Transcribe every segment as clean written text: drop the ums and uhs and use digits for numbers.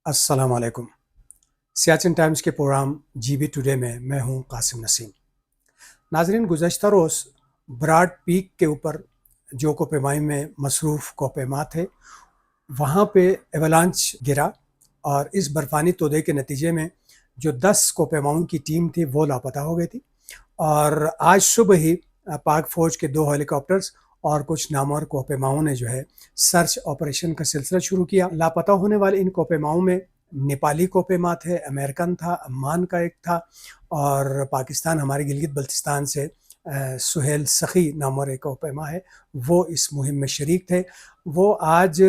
अस्सलाम वालेकुम। सियाचिन टाइम्स के प्रोग्राम जीबी टुडे में मैं हूं कासिम नसीम। नाजरीन, गुज़श्ता रोज़ ब्राड पीक के ऊपर जो कोपेमाई में मसरूफ़ कोपेमा थे, वहाँ पे एवलांच गिरा और इस बर्फ़ानी तोदे के नतीजे में जो 10 कोपेमाओं की टीम थी वो लापता हो गई थी। और आज सुबह ही पाक फ़ौज के 2 हेलीकॉप्टर्स और कुछ नामवर कोपेमाओं ने जो है सर्च ऑपरेशन का सिलसिला शुरू किया। लापता होने वाले इन कोपेमाओं में नेपाली कोपेमा थे, अमेरिकन था, अम्मान का एक था और पाकिस्तान हमारे गिलगित बल्तिस्तान से सुहेल सखी नामवर एक कोपेमा है, वो इस मुहिम में शरीक थे। वो आज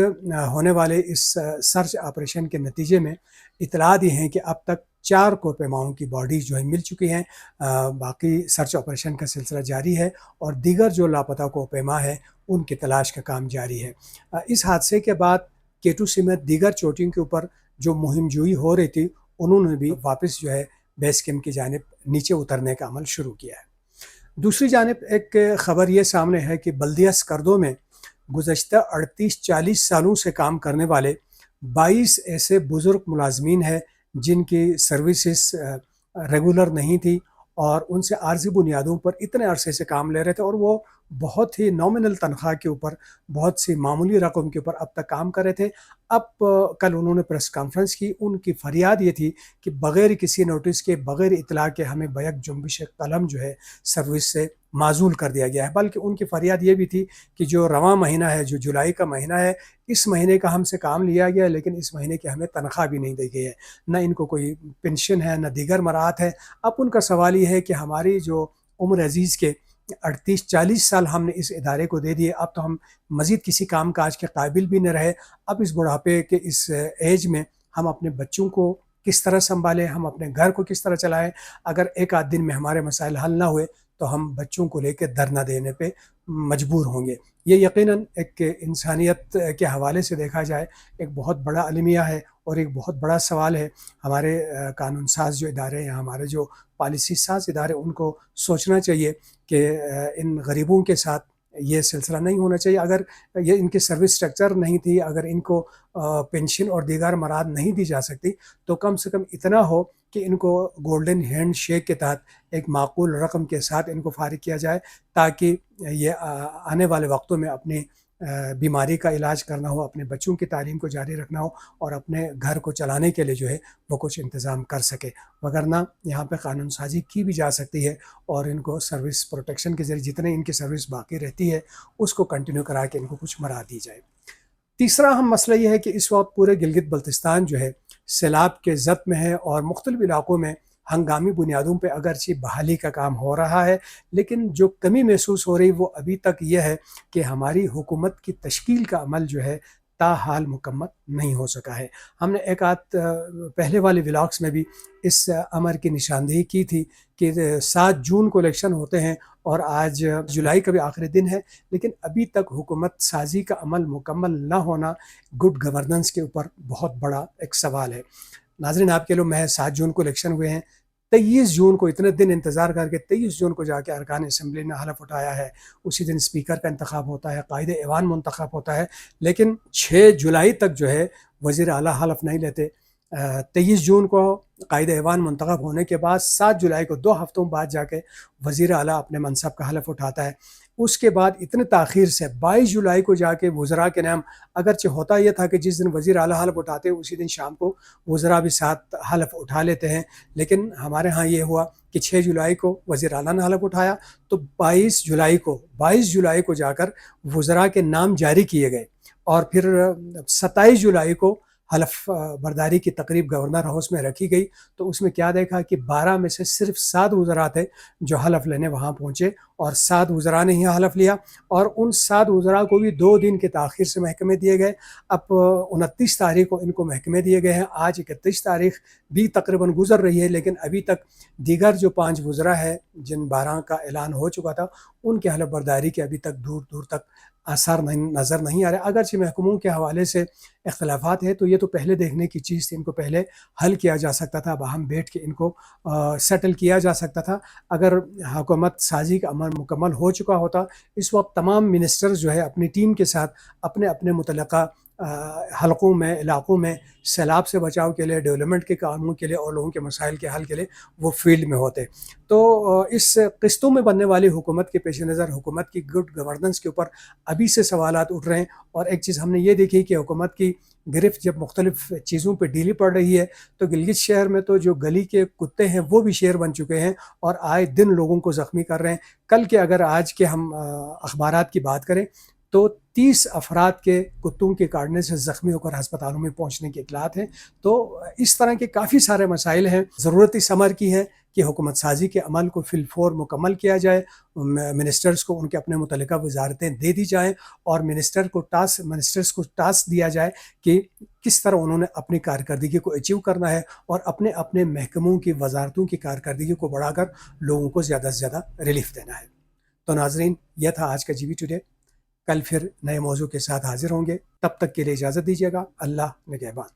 होने वाले इस सर्च ऑपरेशन के नतीजे में इतला दी हैं कि अब तक 4 कोपेमाओं की बॉडीज़ जो है मिल चुकी हैं। बाकी सर्च ऑपरेशन का सिलसिला जारी है और दीगर जो लापता कोपेमा है उनकी तलाश का काम जारी है। इस हादसे के बाद केटू समेत दीगर चोटियों के ऊपर जो मुहिम जोई हो रही थी, उन्होंने भी वापस जो है बेस कैंप की जानिब नीचे उतरने का अमल शुरू किया है। दूसरी जानिब एक ख़बर ये सामने है कि बल्दिया स्कर्दो में गुज़श्ता 38-40 सालों से काम करने वाले 22 ऐसे बुज़ुर्ग मुलाजमीन हैं जिनकी सर्विसेज रेगुलर नहीं थी और उनसे आर्जी बुनियादों पर इतने अरसे से काम ले रहे थे और वो बहुत ही नॉमिनल तनख्वाह के ऊपर, बहुत सी मामूली रकम के ऊपर अब तक काम कर रहे थे। अब कल उन्होंने प्रेस कॉन्फ्रेंस की। उनकी फरियाद ये थी कि बग़ैर किसी नोटिस के, बग़ैर इतला के हमें बैक जुम्बिश कलम जो है सर्विस से माजूल कर दिया गया है। बल्कि उनकी फरियाद ये भी थी कि जो रवां महीना है, जो जुलाई का महीना है, इस महीने का हमसे काम लिया गया लेकिन इस महीने की हमें तनख्वाह भी नहीं दी गई है, न इनको कोई पेंशन है, न दीगर मराहत है। अब उनका सवाल ये है कि हमारी जो उम्र अजीज़ के 38-40 साल हमने इस इदारे को दे दिए, अब तो हम मज़ीद किसी काम काज के काबिल भी न रहे। अब इस बुढ़ापे के इस एज में हम अपने बच्चों को किस तरह संभालें, हम अपने घर को किस तरह चलाएं। अगर एक आध दिन में हमारे मसाइल हल ना हुए तो हम बच्चों को लेकर धरना देने पे मजबूर होंगे। ये यकीनन एक इंसानियत के हवाले से देखा जाए एक बहुत बड़ा अलमिया है और एक बहुत बड़ा सवाल है। हमारे कानून साज जो इदारे हैं, हमारे जो पॉलिसी साज इदारे, उनको सोचना चाहिए कि इन गरीबों के साथ ये सिलसिला नहीं होना चाहिए। अगर ये इनकी सर्विस स्ट्रक्चर नहीं थी, अगर इनको पेंशन और दीगर मराद नहीं दी जा सकती, तो कम से कम इतना हो कि इनको गोल्डन हैंड शेक के तहत एक माकूल रकम के साथ इनको फारिग किया जाए, ताकि ये आने वाले वक्तों में अपनी बीमारी का इलाज करना हो, अपने बच्चों की तालीम को जारी रखना हो और अपने घर को चलाने के लिए जो है वो कुछ इंतज़ाम कर सके। वगरना यहाँ पे कानून साजी की भी जा सकती है और इनको सर्विस प्रोटेक्शन के ज़रिए जितने इनकी सर्विस बाकी रहती है उसको कंटिन्यू करा के इनको कुछ मरा दी जाए। तीसरा अहम मसला ये है कि इस वक्त पूरे गिलगित बल्तिस्तान जो है सैलाब के ज़द में है और मुख्तलिफ इलाकों में हंगामी बुनियादों पे अगरचे बहाली का काम हो रहा है, लेकिन जो कमी महसूस हो रही वो अभी तक ये है कि हमारी हुकूमत की तश्कील का अमल जो है ताहाल मुकम्मल नहीं हो सका है। हमने एक आध पहले वाले व्लॉग्स में भी इस अमर की निशानदेही की थी कि 7 जून को इलेक्शन होते हैं और आज जुलाई का भी आखिरी दिन है, लेकिन अभी तक हुकूमत साजी का अमल मुकम्मल ना होना गुड गवर्नेंस के ऊपर बहुत बड़ा एक सवाल है। नाज़रीन, आपके लोग महज 7 जून को इलेक्शन हुए हैं, 23 जून को इतने दिन इंतज़ार करके 23 जून को जाके अरकान असम्बली ने हलफ उठाया है। उसी दिन स्पीकर का इंतखाब होता है, कायदे ऐवान मुंतखब होता है, लेकिन 6 जुलाई तक जो है वज़ीर आला हलफ नहीं लेते। 23 जून को कायदे ऐवान मुंतखब होने के बाद 7 जुलाई को 2 हफ्तों बाद जाके वज़ीर आला अपने मनसब का हलफ उठाता है। उसके बाद इतने ताख़ीर से 22 जुलाई को जाके वज़रा के नाम, अगरचे होता यह था कि जिस दिन वज़ीर आला हलफ उठाते उसी दिन शाम को वज़रा भी साथ हलफ उठा लेते हैं, लेकिन हमारे यहाँ ये हुआ कि 6 जुलाई को वज़ीर आला ने हलफ उठाया तो 22 जुलाई को जाकर वज़रा के नाम जारी किए गए और फिर 27 जुलाई को हलफ बर्दारी की तकरीब गवर्नर हाउस में रखी गई। तो उसमें क्या देखा कि 12 में से सिर्फ 7 वज़रा थे जो हलफ लेने वहाँ पहुँचे और 7 वज़रा ने ही हलफ लिया और उन 7 वज़रा को भी 2 दिन के ताख़ीर से महकमे दिए गए। अब 29 तारीख को इनको महकमे दिए गए हैं। आज 31 तारीख भी तकरीबन गुजर रही है, लेकिन अभी तक दीगर जो 5 वज़रा है जिन 12 का ऐलान हो चुका था, उनके हलफ बर्दारी के अभी तक दूर दूर तक आसार नज़र नहीं आ रहे। अगरचे महकमों के हवाले से इख्तलाफात है तो ये तो पहले देखने की चीज़ थी, इनको पहले हल किया जा सकता था, बाहम बैठ के इनको सेटल किया जा सकता था। अगर हुकूमत साजी का अमल मुकम्मल हो चुका होता, इस वक्त तमाम मिनिस्टर्स जो है अपनी टीम के साथ अपने अपने मुतल्लका حلقوں میں علاقوں میں سیلاب سے بچاؤ کے لیے، ڈیولپمنٹ کے کاموں کے لیے اور لوگوں کے مسائل کے حل کے لیے وہ فیلڈ میں ہوتے. تو اس قسطوں میں بننے والی حکومت کے پیش نظر حکومت کی گڈ گورننس کے اوپر ابھی سے سوالات اٹھ رہے ہیں. اور ایک چیز ہم نے یہ دیکھی کہ حکومت کی گرفت جب مختلف چیزوں پہ ڈھیلی پڑ رہی ہے تو گلگت شہر میں تو جو گلی کے کتے ہیں وہ بھی شیر بن چکے ہیں اور آئے دن لوگوں کو زخمی کر رہے ہیں. کل کے اگر آج کے ہم اخبارات کی بات کریں تو 30 افراد کے کتوں کے کاٹنے سے زخمی ہو کر ہسپتالوں میں پہنچنے کی اطلاعات ہیں. تو اس طرح کے کافی سارے مسائل ہیں. ضرورت اس امر کی ہے کہ حکومت سازی کے عمل کو فی الفور مکمل کیا جائے. منسٹرز کو ان کے اپنے متعلقہ وزارتیں دے دی جائیں اور منسٹرز کو ٹاسک دیا جائے کہ کس طرح انہوں نے اپنی کارکردگی کو اچیو کرنا ہے اور اپنے اپنے محکموں کی وزارتوں کی کارکردگی کو بڑھا کر لوگوں کو زیادہ سے زیادہ ریلیف دینا ہے. تو ناظرین، یہ تھا آج کا جی بی ٹوڈے. کل پھر نئے موضوع کے ساتھ حاضر ہوں گے. تب تک کے لیے اجازت دیجیے گا. اللہ نگہبان.